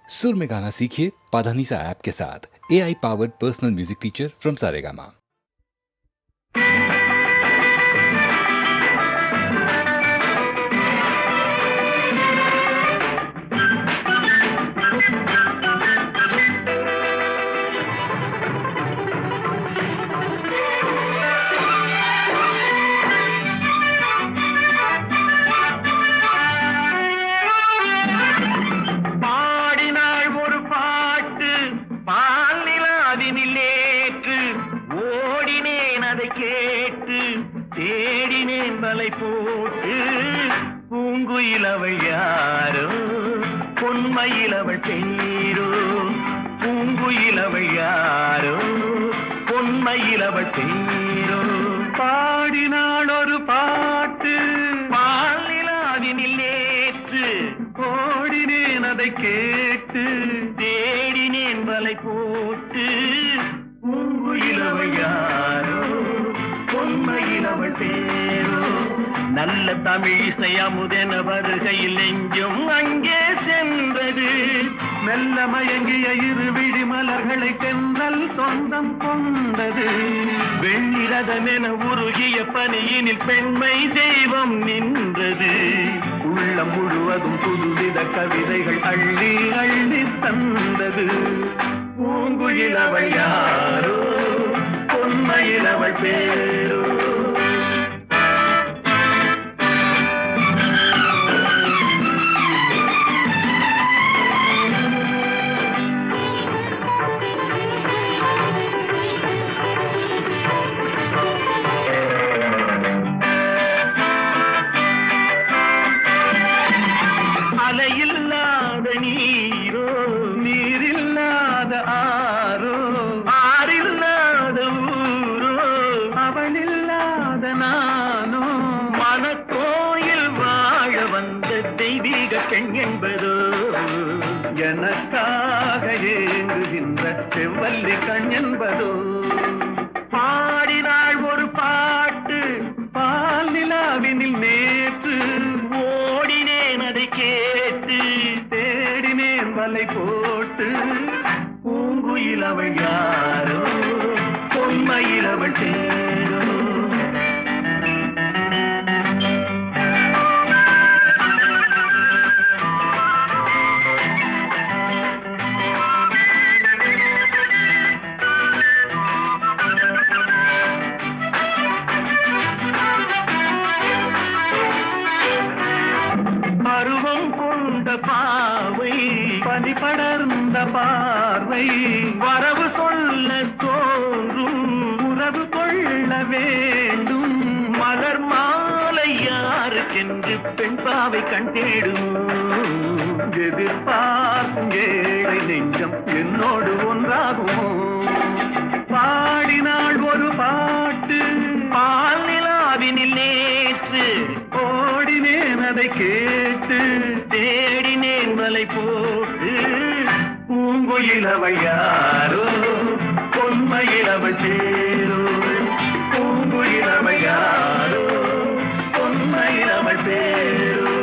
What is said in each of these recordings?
सुर में गाना सीखिए पाधानीसा ऐप के साथ। AI powered personal music teacher from Saregama. தேடினேன் வலை போட்டு பூங்குயிலவள் யாரோ பொன்மயிலவள் பேரோ பூங்குயிலவள் யாரோ பொன்மயிலவள் பேரோ பாடினாள் ஒரு பாட்டு பாலிலாவினில் நேற்று ஓடினேன் அதை கேட்டு தேடினேன் வலை போட்டு பூங்குயிலவள் யாரோ பொன்மயிலவள் பேரோ நல்ல தமிழிசை அமுதென வருகையில் நெஞ்சும் அங்கே சென்றது மெல்ல மயங்கிய இரு விழி மலர்களை தென்றல் சொந்தம் கொண்டது வெண்ணிரதமென உருகிய பனியினில் பெண்மை தெய்வம் நின்றது உள்ளம் முழுவதும் புதுவித கவிதைகள் அள்ளி அள்ளி தந்தது பூங்குயிலவள் யாரோ பொன்மயிலவள் பேரோ அலையில்லாத நீரோ நீரில்லாத ஆரோ ஆறில்லாத ஊரோ அவளில்லாத நானோ மனக்கோயில் வாழ வந்த தெய்வீக பெண் என்பதோ எனக்காக ஏங்குகின்ற செவ்வல்லி கண் என்பதோ பாடினாள் ஒரு பாட்டு பால் நிலாவினில் நேற்று ஓடினேன் அதை கேட்டு தேடினேன் வலை போட்டு பூங்குயிலவள் யாரோ பொன்மயிலவள் பேரோ பருவம் கொண்ட பாவை பனி படர்ந்த பார்வை வரவு சொல்ல தோன்றும் உறவு கொள்ள வேண்டும் மலர் மாலை யாருக்கென்று பெண் பாவை கண் தேடும் எதிர்பார்க்கும் ஏழை நெஞ்சம் என்னோடு ஒன்றாகுமோ பாடினாள் ஒரு பாட்டு பால் நிலாவினில் நேற்று ஓடினேன் அதை கேட்டு தேடினேன் வலை போட்டு பூங்குயிலவள் யாரோ பொன்மயிலவள் பேரோ பூங்குயிலவள் யாரோ பொன்மயிலவள் பேரோ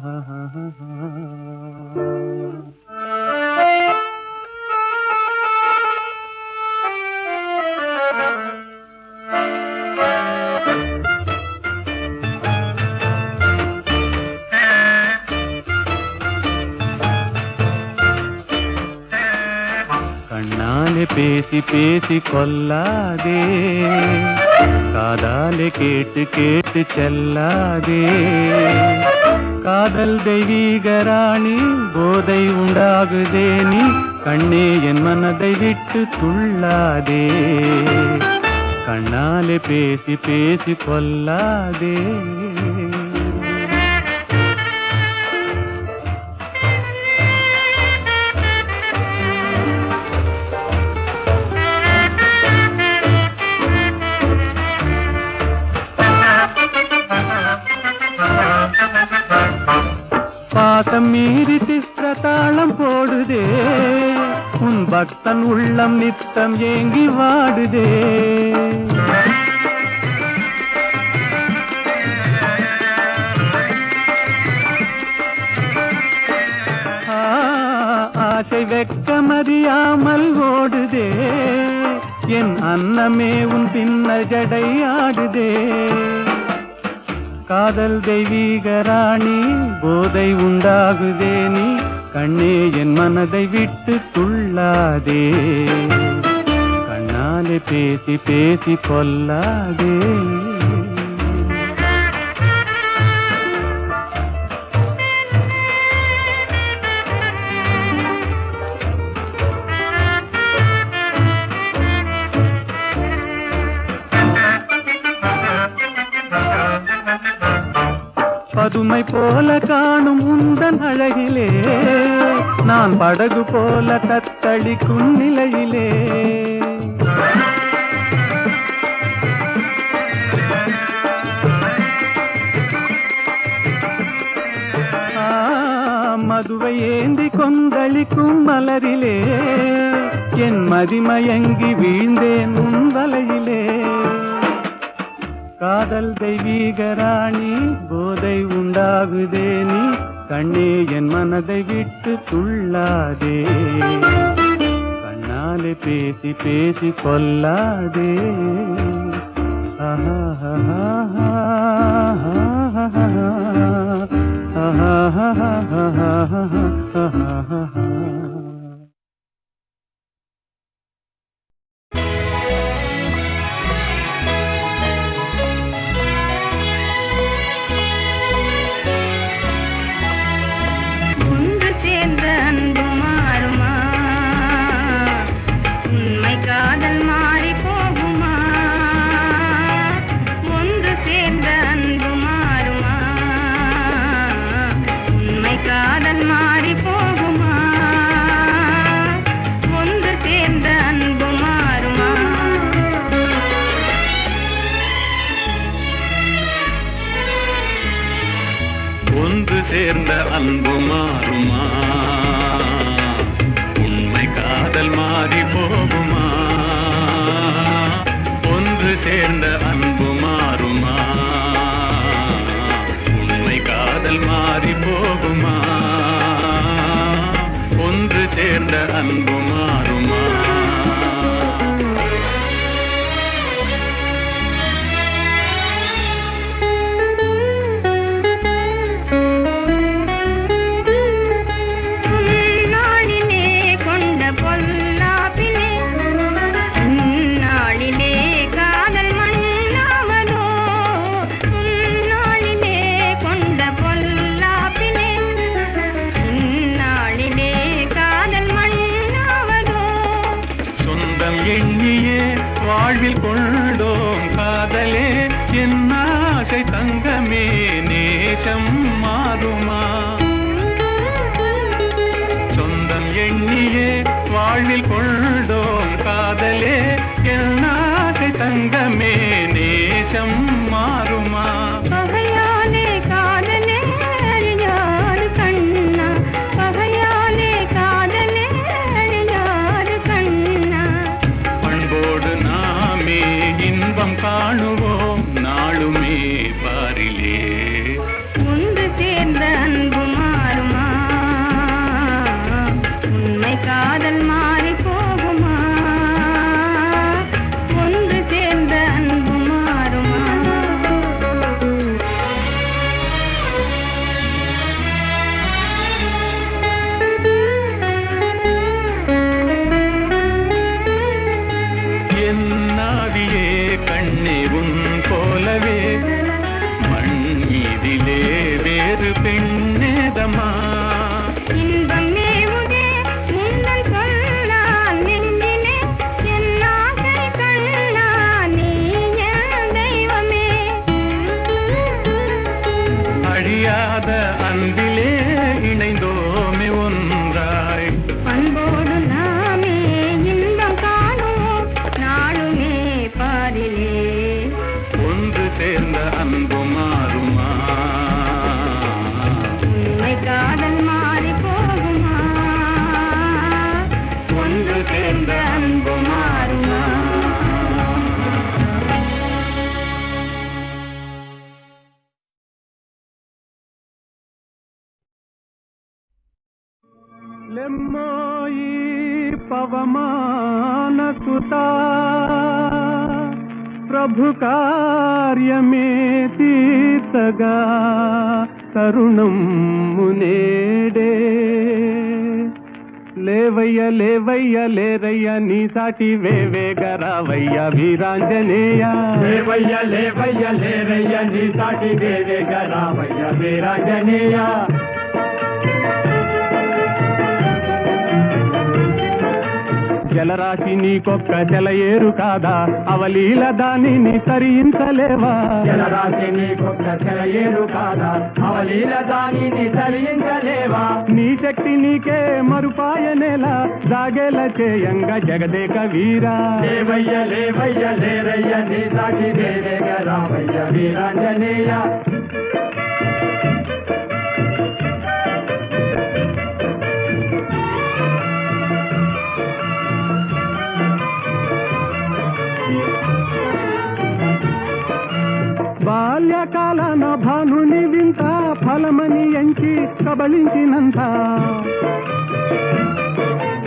கண்ணாலே பேசி பேசி கொல்லாதே, காதாலே கேட்டு கேட்டு செல்லாதே. காதல் தெய்வீக ராணி, போதை உண்டாகுதே நீ, கண்ணே என் மனதை விட்டு துள்ளாதே. கண்ணாலே பேசி பேசி கொல்லாதே. பாசம் மீறி திஸ்ரதாளம் போடுதே, உன் பக்தன் உள்ளம் நித்தம் ஏங்கி வாடுதே. ஆசை வெட்கமறியாமல் ஓடுதே, என் அன்னமே உன் பின்ன ஜடை ஆடுதே. காதல் தெய்வீக ராணி, போதை உண்டாகுதே நீ, கண்ணே என் மனதை விட்டு துள்ளாதே. கண்ணாலே பேசி பேசி கொல்லாதே. பதுமை போல காணும் உந்தன் அழகிலே, நான் படகு போல தத்தளிக்கும் நிலையிலே. மதுவை ஏந்தி கொந்தளிக்கும் மலரிலே, என் மதிமயங்கி வீழ்ந்தேன் உன் வலையிலே. காதல் தெய்வீக ராணி, போதை உண்டாகுதே நீ, கண்ணே என் மனதை விட்டு துள்ளாதே. கண்ணாலே பேசி பேசி கொல்லாதே. சேர்ந்த அன்பு மாறுமா, உண்மை காதல் மாறி போகுமா? ஒன்று சேர்ந்த அன்பு மாறுமா, உண்மை காதல் மாறி போகுமா? ஒன்று சேர்ந்த அன்பு மாறுமா? வாழ்வில் கொண்டோம் காதலே, என் ஆசை தங்கமே, நேசம் மாறுமா? சொந்தம் எண்ணியே வாழ்வில் கொண்டோம் காதலே, என் ஆசை தங்கமே, நேசம் மாறுமா? பகையாலே காதலே அழியாது கண்ணா, பகையாலே காதலே அழியாது கண்ணா. பண்போடு நாமே இன்பம் காணுவோம் நாளுமே பாரிலே. ஒன்று சேர்ந்த அன்பு அன்பிலே இணைந்தோமே ஒன்றாய். அன்போடு நாமே இன்பம் காணுவோம் நாளுமே பாரிலே. ஒன்று சேர்ந்த அன்பு மாறுமா? உண்மை காதல் மாறி போகுமா? ஒன்று சேர்ந்த அன்பு மாறுமா? లెమ్మోయి పవమాన సుతా ప్రభు కార్యమే తీర్చగా తరుణం మునేడే. లేవయ్య లేవయ్య లేరయ్య నీ సాటి వేవేగరావయ్య వీరాంజనేయ. లేవయ్య లేవయ్య లేరయ్య నీ సాటి వేవేగరావయ్య వీరాంజనేయ. జలరాశి నీకొక్క జలయేరు కాదా, అవలీల దానిని తరించలేవా? జలరాశి నీకొక్క జలయేరు కాదా, అవలీల దానిని తరించలేవా? నీ శక్తి నీకే మరుపాయనేలా జాగేల చేయంగ జగదేక వీరా. లేవయ్య లేవయ్య లేరయ్య నీ సాటి వేవేగ రావయ్య వీరాంజనేయ. బాల్యకాలన భానుని వింత ఫలమని ఎంచి కబళించినంత.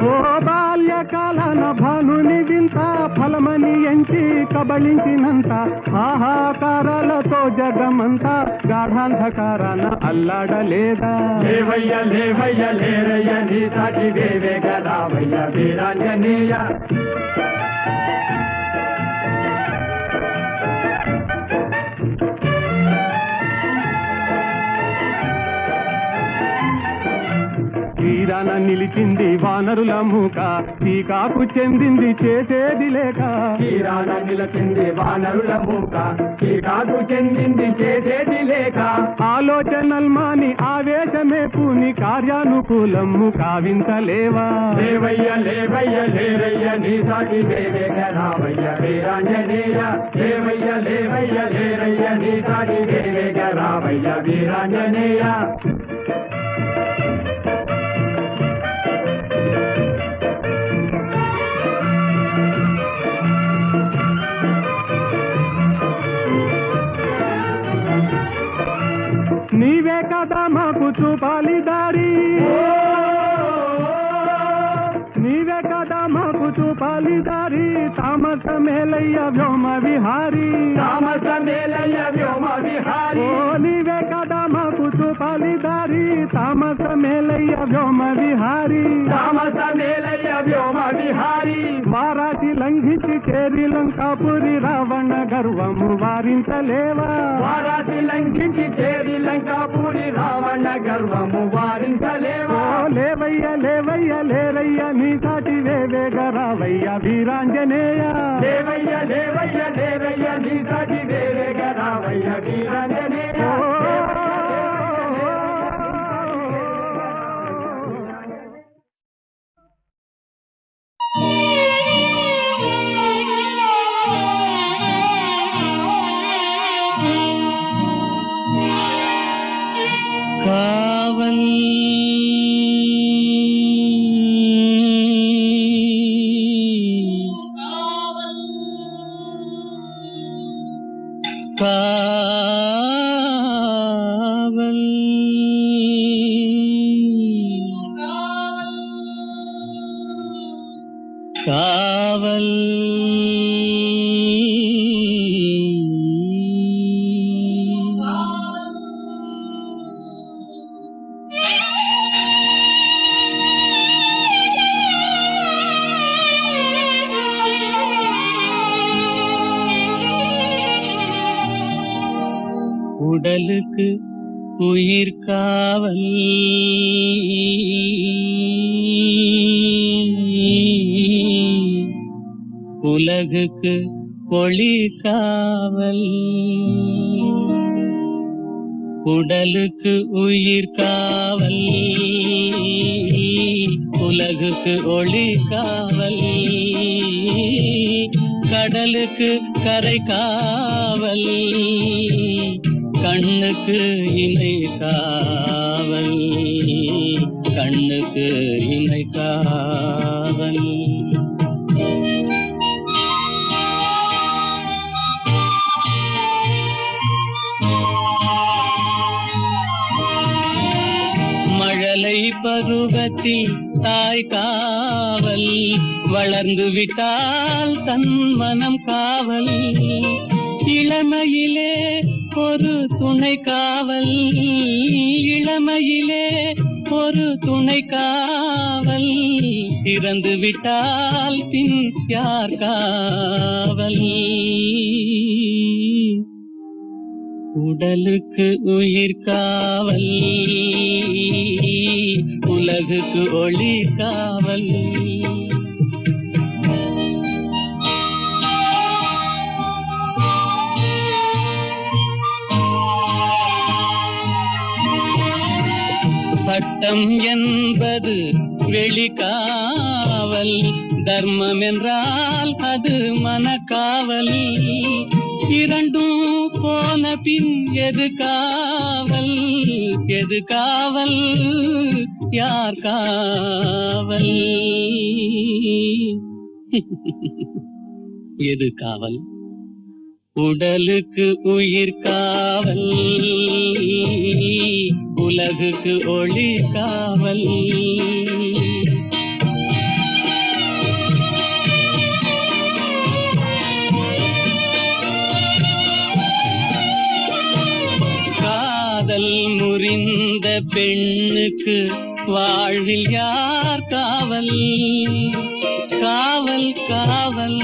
ఓ బాల్యకాలన భానుని వింత ఫలమని ఎంచి కబళించినంత. ఆహాకారాలతో జగమంతా గాఢాంధకారాన అల్లాడలేదా? లేవయ్య లేవయ్య లేరయ్య నీ సాటి వేవేగ రావయ్య వీరాంజనేయ. తీరాన నిలిచింది వానరుల మూక, టీకాకు చెందింది చేసేది లేక. తీరాన నిలిచింది వానరుల మూక, టీకాకు చెందింది చేసేది లేక. ఆలోచనల్మాని ఆవేశమే పూని కార్యానుకూలము కావించలేవా? లేవయ్య లేవయ్య లేరయ్య నీ సాటి వేవేగ రావయ్య వీరాంజనేయ. లేవయ్య లేవయ్య లేరయ్య నీ సాటి వేవేగ రావయ్య వీరాంజనేయ. నీవే కదా మాకు చూపాలి దారి, నీవే కదా మాకు చూపాలి దారి. తామస మేలయ్య వ్యోమ విహారీ, తామస మేలయ్య వ్యోమ విహారీ. ఓ నీవే కదా మాకు చూపాలి దారి, తామస మేలయ్య వ్యోమ విహారీ, తామస మేలయ్య వ్యోమ విహారీ. వారాసి లంఘించి చేరి లంకాపురి రావణ గర్వము వారించలేవా? వారాసి లంఘించి చేరి లంకాపురి రావణ గర్వము వారించలేవా? లేవయ్య లేవయ్య లేరయ్య నీ సాటి వేవేగ రావయ్య వీరాంజనేయ. లేవయ్య లేవయ్య లేరయ్య నీ సాటి వేవేగ రావయ్య వీరాంజనేయ. காவல் காவல் காவல் உடலுக்கு உயிர் காவல் உலகுக்கு ஒளி காவல் உடலுக்கு உயிர் காவல், உலகுக்கு ஒளி காவல், கடலுக்கு கரை காவல், கண்ணுக்கு இமை காவல், கண்ணுக்கு இமை காவல். மழலை பருவத்தில் தாய் காவல், வளர்ந்து விட்டால் தன் மனம் காவல், இளமையிலே ஒரு துணை காவல், இளமையிலே ஒரு துணை காவல், இறந்து விட்டால் பின் யார் காவல்? உடலுக்கு உயிர் காவல், உலகுக்கு ஒளி காவல். சட்டம் என்பது வெளிக்காவல், தர்மம் என்றால் அது மனக்காவல், இரண்டும் போன பின் எது காவல்? எது காவல்? யார் காவல்? எது காவல்? உடலுக்கு உயிர் காவல், உலகுக்கு ஒளி காவல். காதல் முறிந்த பெண்ணுக்கு வாழ்வில் யார் காவல்? காவல் காவல்.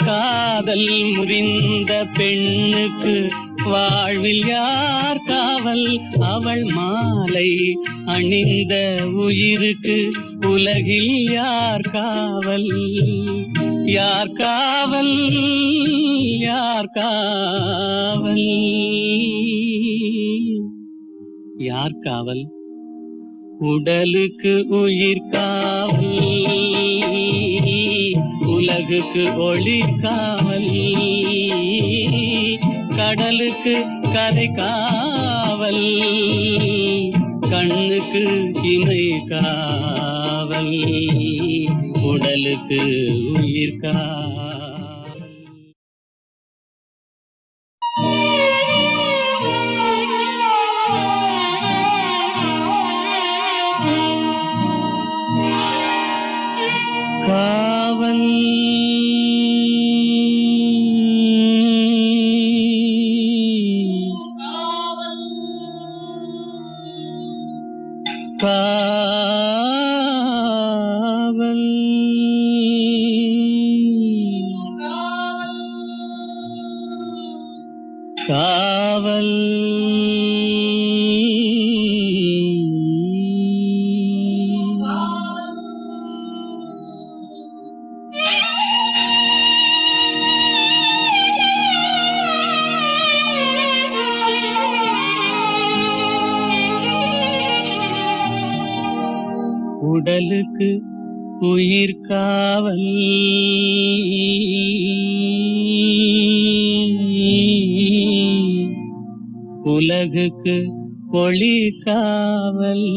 காதல் முறிந்த பெண்ணுக்கு வாழ்வில் யார் காவல்? அவள் மாலை அணிந்த உயிருக்கு உலகில் யார் காவல்? யார் காவல்? யார் காவல்? யார் காவல்? உடலுக்கு உயிர் காவல், உலகுக்கு ஒளி காவல், கடலுக்கு கரை காவல், கண்ணுக்கு இமை காவல், உடலுக்கு உயிர் காவல். காவல் காவல் காவல் உடலுக்கு உயிர் காவல், உலகுக்கு ஒளி காவல்,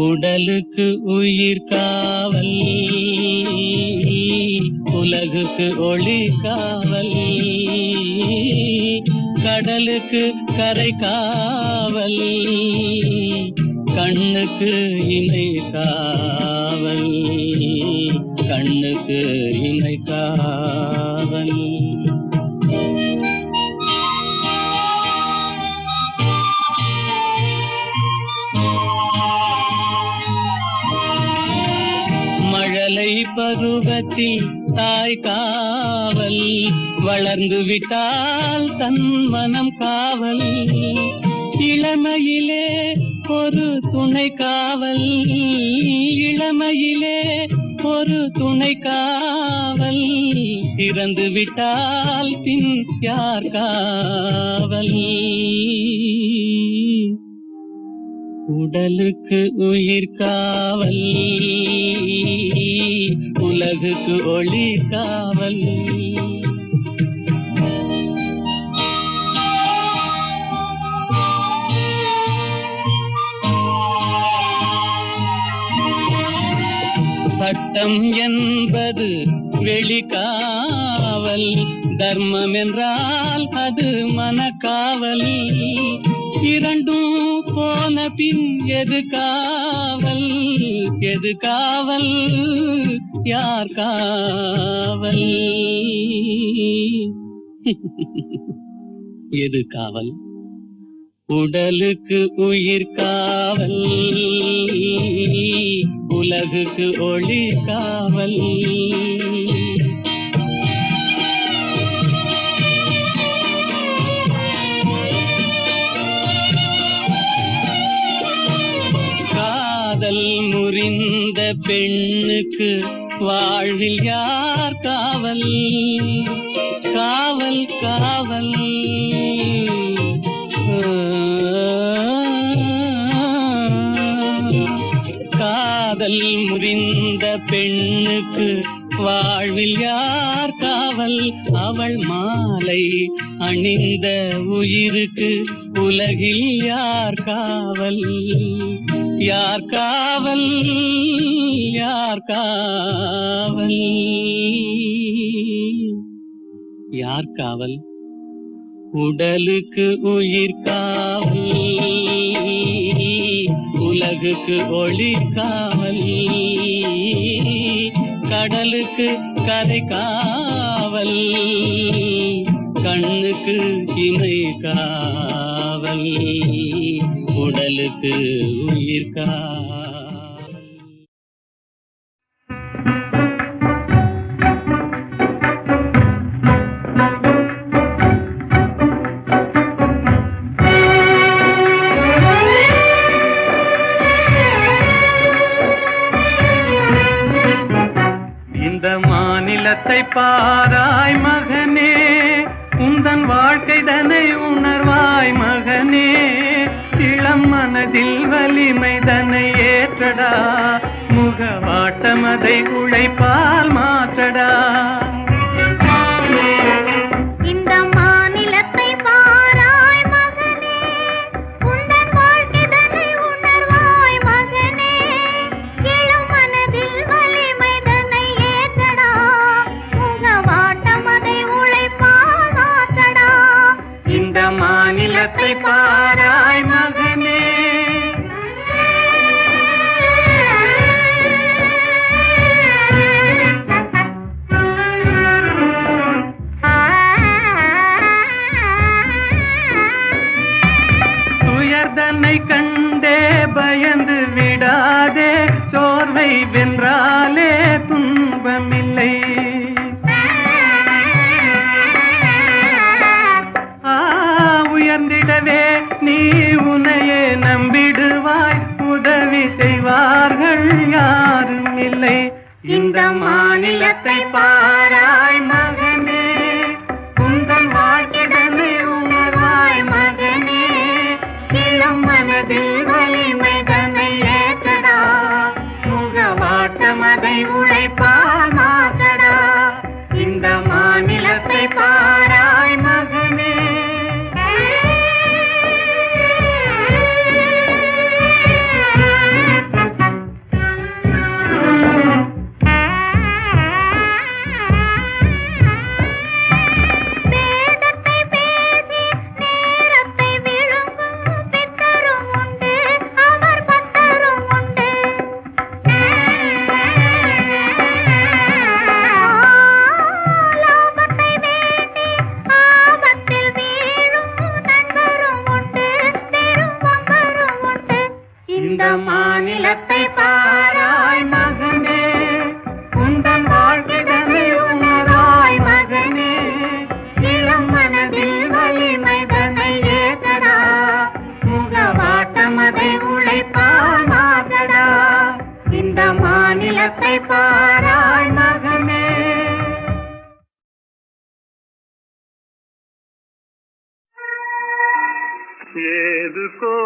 உடலுக்கு உயிர் காவல், உலகுக்கு ஒளி காவல், கடலுக்கு கரை காவல், கண்ணுக்கு இமை காவல், கண்ணுக்கு இமை காவல். மழலை பருவத்தில் தாய் காவல், வளர்ந்து விட்டால் தன் மனம் காவல், இளமையிலே ஒரு துணை காவல், இளமையிலே ஒரு துணை காவல், இறந்து விட்டால் பின் யார் காவல்? உடலுக்கு உயிர் காவல், உலகுக்கு ஒளி காவல். சட்டம் என்பது வெளிக்காவல், தர்மம் என்றால் அது மனக்காவல். இரண்டும் போன பின் எது காவல்? எது காவல்? யார் காவல்? எது காவல்? உடலுக்கு உயிர் காவல், உலகுக்கு ஒளி காவல். காதல் முறிந்த பெண்ணுக்கு வாழ்வில் யார் காவல்? காவல் காவல். காதல் முறிந்த பெண்ணுக்கு வாழ்வில் யார் காவல்? அவள் மாலை அணிந்த உயிருக்கு உலகில் யார் காவல்? யார் காவல்? யார் காவல்? யார் காவல்? உடலுக்கு உயிர் காவல், உலகுக்கு ஒளி காவல். கடலுக்கு கரை காவல், கண்ணுக்கு இமை காவல், உடலுக்கு உயிர் காவல். மாநிலத்தை பாராய் மகனே, உந்தன் வாழ்க்கைதனை உணர்வாய் மகனே. இளம் மனதில் வலிமைதனை ஏற்றடா, முகவாட்டமதை உழைப்பால் மாற்றடா. இந்த மாநிலத்தை பாராய் மகனே, உந்தன் வாழ்க்கைதனை உணர்வாய் மகனே. இளம் மனதில் வலிமைதனை ஏற்றடா, முகவாட்டமதை உழைப்பால் மாற்றடா. இந்த மாநிலத்தை பாராய் மகனே. துயர்தனை கண்டே பயந்து விடாதே, சோர்வை வென்றாலே துன்பமில்லை. உயர்ந்திடவே நீ உன்னையே நம்பிடுவாய், உதவி செய்வார்கள் யாரும் இல்லை. இந்த மாநிலத்தை பாராய் மகனே, உந்தன் வாழ்க்கைதனை உணர்வாய் மகனே. இளம் மனதில் வலிமைதனை ஏற்றடா, முகவாட்டமதை உழைப்பால் மாற்றடா. இந்த மாநிலத்தை பாராய் மகனே. ஏதுக்கோ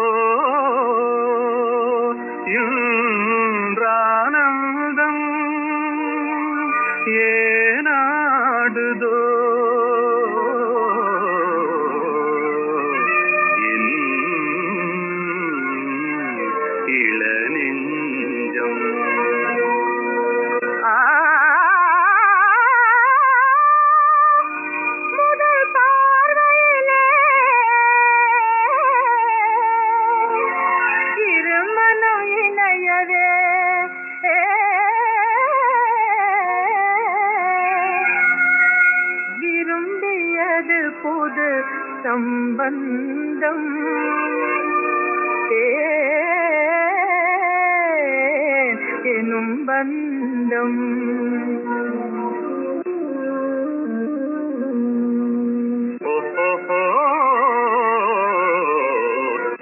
இன்றானந்தம் ஏனாடுதோ என் இளநெஞ்சம். முதல் பார்வையிலே இருமனம் இணையவே விரும்பியது புது சம்பந்தம் எனும் பந்தம். ஓஹோ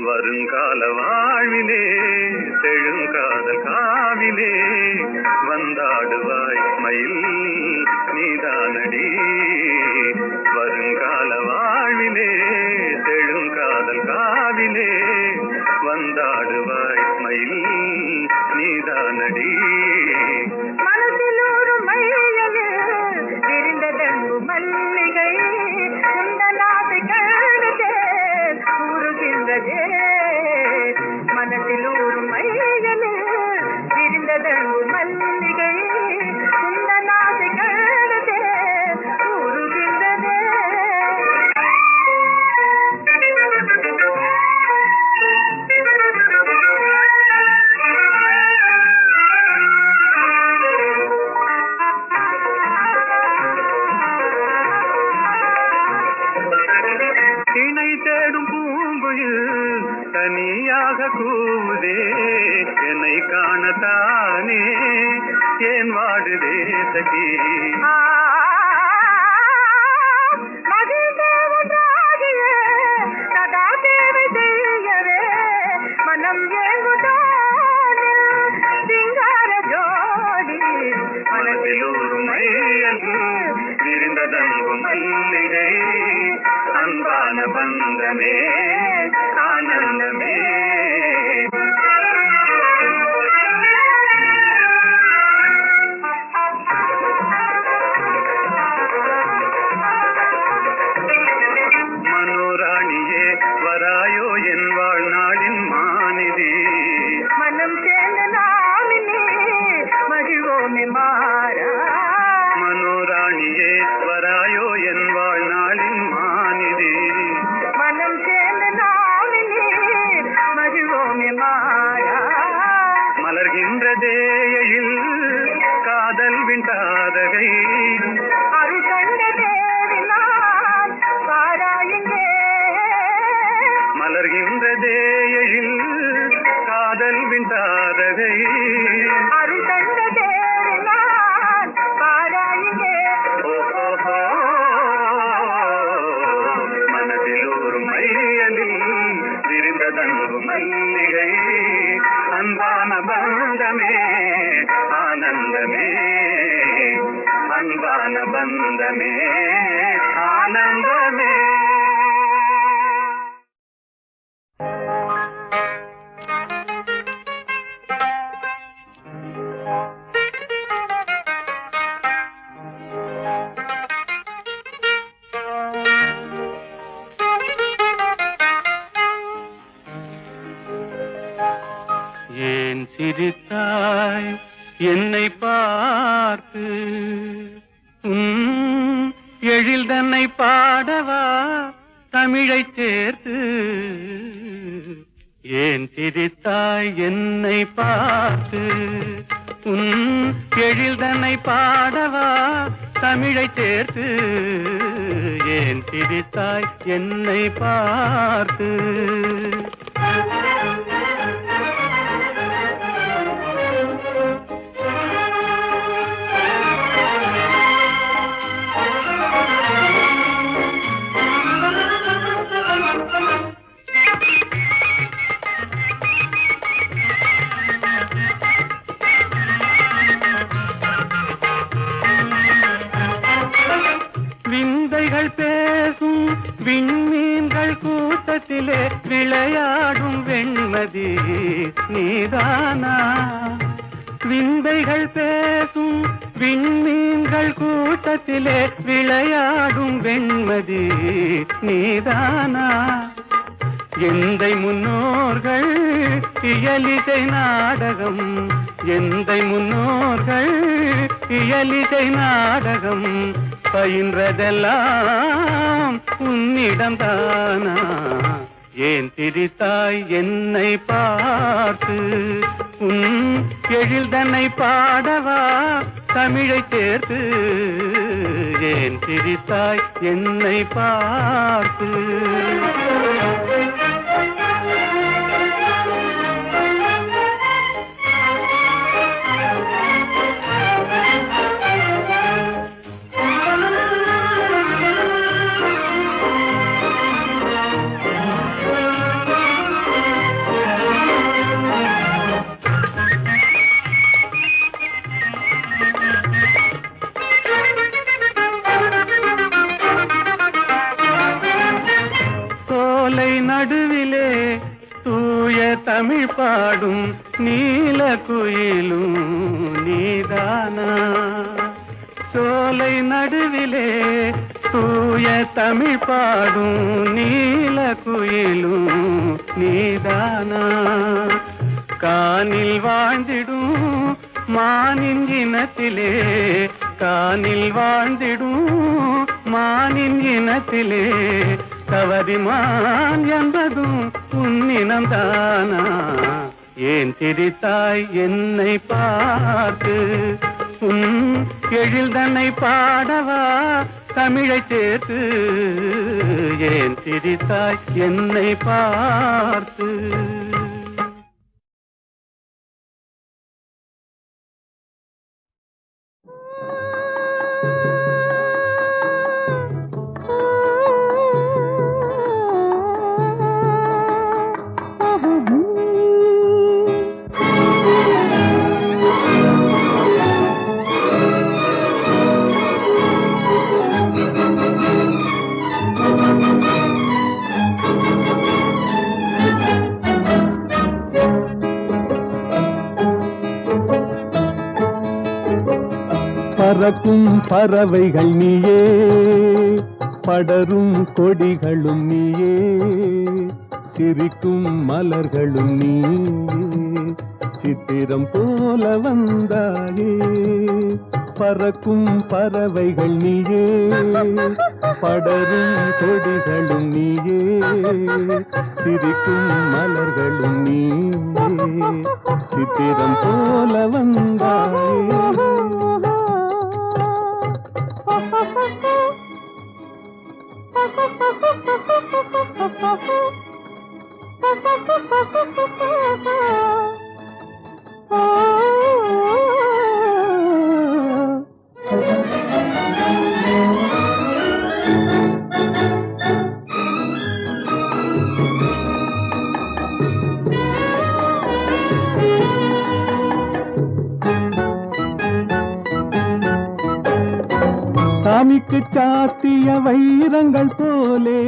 வருங்கால வாழ்விலே செழுங்காதல் காவிலே வந்தாடுவாய் மயில் நீதானடி. வருங்கால வாழ்விலே செழுங்காதல் காவிலே வந்தாடுவாய் மயில் நீதானடி. மனதில் ஒரு மையலே விரிந்ததெங்கு மல்லிகை குந்தலாசை கழுதே கூறுகின்றதே. மனதில் ஒரு மையலே விரிந்ததெங்கு மல்லிகை குந்தலாசை கழுதே கூறுகின்றதே. இணை தேடும் பூங்குயில் தனியாக கூவுதே என்னை காணத்தானே ஏன் வாடுதே சகி. மகிழ்ந்தேவனாகியே சதா சேவை செய்யவே மனம் ஏங்குதானில் சிங்கார ஜோடி. மனதில் ஒரு மையல் விரிந்ததங்கும் மல்லிகை அன்பான பந்தமே ஆனந்தமே. மனோராணியே வராயோ என் வாழ்நாளின் மாநிதி. மனம் சேர்ந்த நாமினே மகிழ்வோமே மாறா. மனோராணியே வராயோ என் வாழ்நாளின் மாநிதி. மனம் சேர்ந்த நாமினே மகிழ்வோமே மாறா. மலர்கின்றதேயில் காதல் விண்டாதகை அருள் கண்ட தேவினான் பாராயுங்கே. மலர்கின்றதேயில் காதல் விண்டாதகை அருள் கண்ட தேவினான் பாராயுங்கே. ஓஹோ மனதில் ஒரு மையலில் விரிந்ததங்கு மல்லிகை அன்பான பந்தமே ஆனந்தமே அன்பான பந்தமே ஆனந்தமே. ஏன் சிரித்தாய் என்னை பார்த்து எழில் தன்னை பாடவா தமிழை சேர்த்து. ஏன் சிரித்தாய் என்னை பார்த்து எழில் தன்னை பாடவா தமிழை சேர்த்து. ஏன் சிரித்தாய் என்னை பார்த்து. விந்தைகள் பேச பேசும் விண்மீன்கள் கூட்டத்திலே விளையாடும் வெண்மதி நீதானா? விந்தைகள் பேசும் விண்மீன்கள் கூட்டத்திலே விளையாடும் வெண்மதி நீதானா? எந்தை முன்னோர்கள் இயலிசை நாடகம், எந்தை முன்னோர்கள் இயலிசை நாடகம் பயின்றதெல்லாம் உன்னிடம்தானா? ஏன் திரித்தாய் என்னை பார்த்து? உன் எழில் தன்னை பாடவா தமிழை சேர்த்து? ஏன் திரித்தாய் என்னை பார்த்து? நடுவிலே தூய தமிழ் பாடும் நீல குயிலும் நீதானா? சோலை நடுவிலே தூய தமிழ் பாடும் நீல குயிலும் நீதானா? கானில் வாழ்ந்திடும் மானின் இனத்திலே, கானில் வாழ்ந்திடும் மானின் இனத்திலே கவரிமான் என்பதும் உன்னினம்தானா? ஏன் திரித்தாய் என்னை பார்த்து? உன் எழில் தன்னை பாடவா தமிழை சேர்த்து? ஏன் திரித்தாய் என்னை பார்த்து? பறக்கும் பறவைகள் நீயே, படரும் கொடிகளும் நீயே, சிரிக்கும் மலர்களும் நீயே, சித்திரம் போல வந்தாயே. பறக்கும் பறவைகள் நீயே, படரும் கொடிகளும் நீயே, சிரிக்கும் மலர்களும் நீயே, சித்திரம் போல வந்தாயே. சாமிக்கு சாத்திய வைரங்கள் போலே,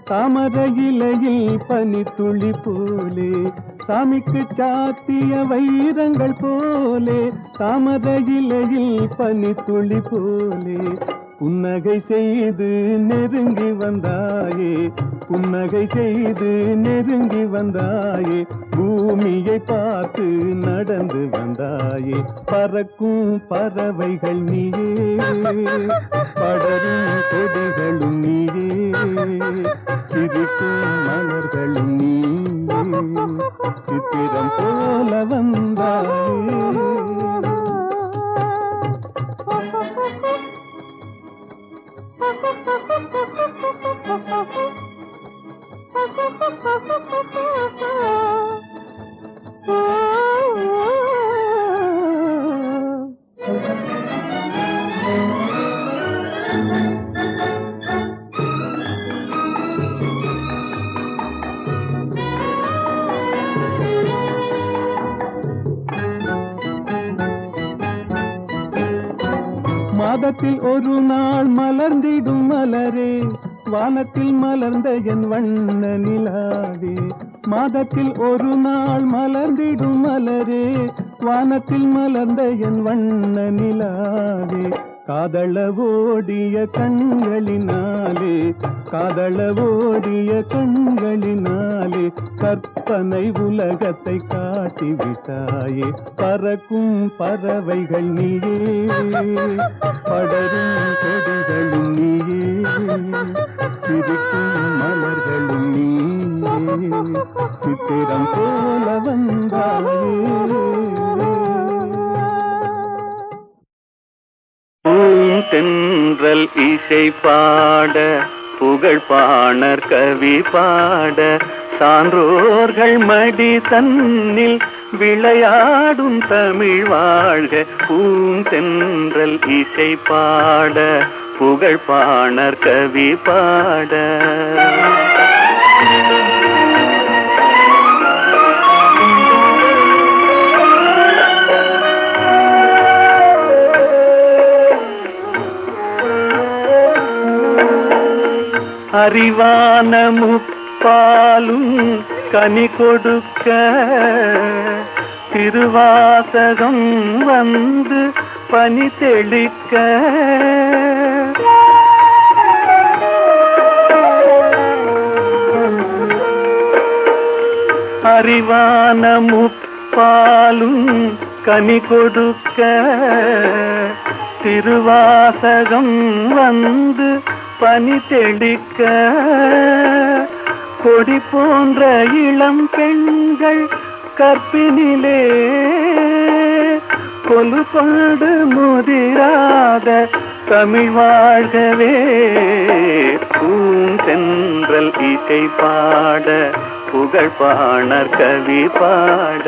தாமரை இலையில் பனித்துளி போலே. சாமிக்கு சாத்திய வைரங்கள் போலே, தாமரை இலையில் பனித்துளி போலே. புன்னகை செய்து நெருங்கி வந்தாயே, புன்னகை செய்து நெருங்கி வந்தாயே. பூமியை பார்த்து நடந்து வந்தாயே. பறக்கும் பறவைகள் நீயே, படரும் கொடிகளும் நீயே, சிரிக்கும் மலர்களும் நீயே, சித்திரம் போல வந்தாயே. மாதத்தில் ஒரு நாள் மலர்ந்திடும் மலரே, வானத்தில் மலர்ந்த என் வண்ண நிலாவே, மாதத்தில் ஒரு நாள் மலர்ந்திடும் மலரே, வானத்தில் மலர்ந்த என் வண்ண நிலாவே, காதளவோடிய கண்களினாலே, காதளவோடிய கண்களினாலே, கற்பனை உலகத்தை காட்டிவிட்டாயே, பறக்கும் பறவைகள் நீயே, படரும் கொடிகளும் நீயே, சிரிக்கும் மலர்களும் நீயே, சித்திரம் போல வந்தாயே. தென்றல் இசை பாட, புகழ் பாணர் கவி பாட, சான்றோர்கள் மடி தன்னில் விளையாடும் தமிழ் வாழ்க. பூந்தென்றல் இசை பாட, புகழ் பாணர் கவி பாட. அறிவான முப்பாலும் கனி கொடுக்க, திருவாசகம் வந்து பனி தெளிக்க, அறிவான முப்பாலும் கனி கொடுக்க, திருவாசகம் வந்து பனி தெளிக்க, கொடி போன்ற இளம் பெண்கள் கற்பினிலே, கொலு கொண்டு முதிராத தமிழ் வாழ்கவே. பூந்தென்றல் இசை பாட, புகழ் பாணர் கவி பாட,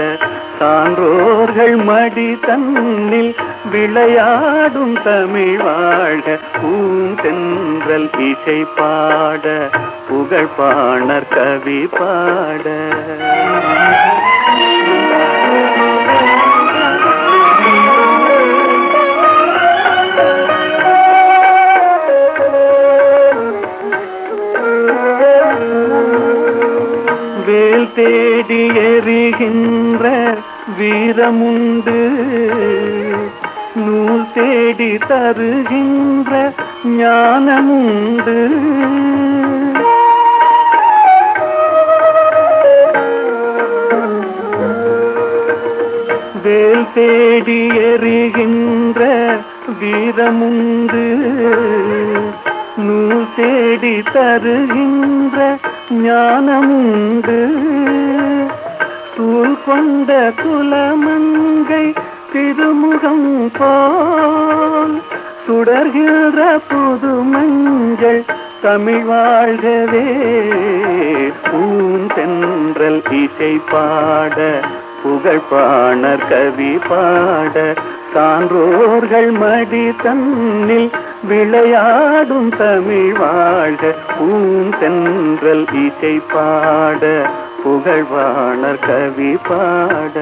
சான்றோர்கள் மடி தன்னில் விளையாடும் தமிழ் வாழ்க. பூந்தென்றல் இசை பாட, புகழ் பாணர் கவி பாட. வேல் தேடி எறிகின்ற வீரமுண்டு, நூல் தேடி தருகின்ற ஞானமுண்டு, வேல் தேடி எறிகின்ற வீரமுண்டு, நூல் தேடி தருகின்ற ஞானமுண்டு, சூழ் கொண்ட குலமங்கை திருமுகம் போல் சுடர்கிற புது மஞ்சள் தமிழ் வாழ்கவே. பூந்தென்றல் இசை பாட, புகழ் பாணர் கவி பாட, சான்றோர்கள் மடி தன்னில் விளையாடும் தமிழ் வாழ்க. பூந்தென்றல் இசை பாட, புகழ் பாணர் கவி பாட.